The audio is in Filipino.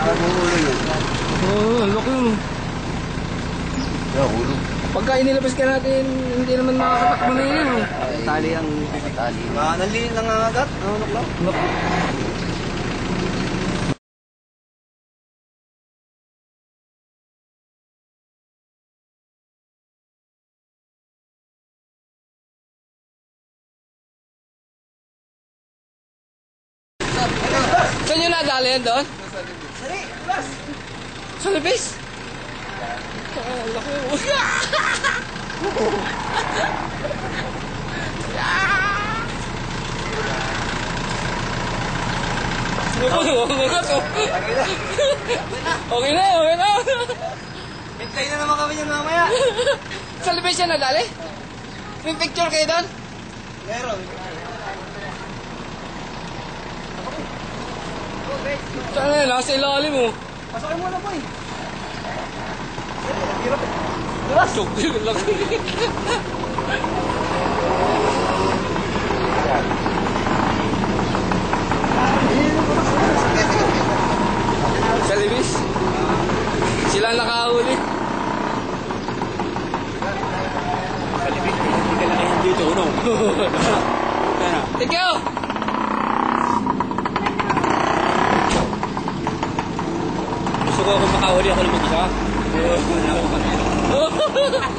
Ulo yun. Oo, laki yun. Ulo. Pagka inilabas ka natin, hindi naman makakatakbo na yan. Tali ang tali. Nalilin lang ang agat. Ano lang? Saan nyo nadali yan doon? Sa libis? Laki mo. Okay na. Hintay na naman kami yan mamaya. Sa libis yan nadali? May picture kayo doon? Meron. Saan na? Nasa ilalim mo. Pasokin mo na po eh. Chok, laki. Sa libis. Sila ang nakahuli. Sa libig, hindi ka lang dito, no? Ikaw! Gusto ko akong makahuli ako ng mag-isa.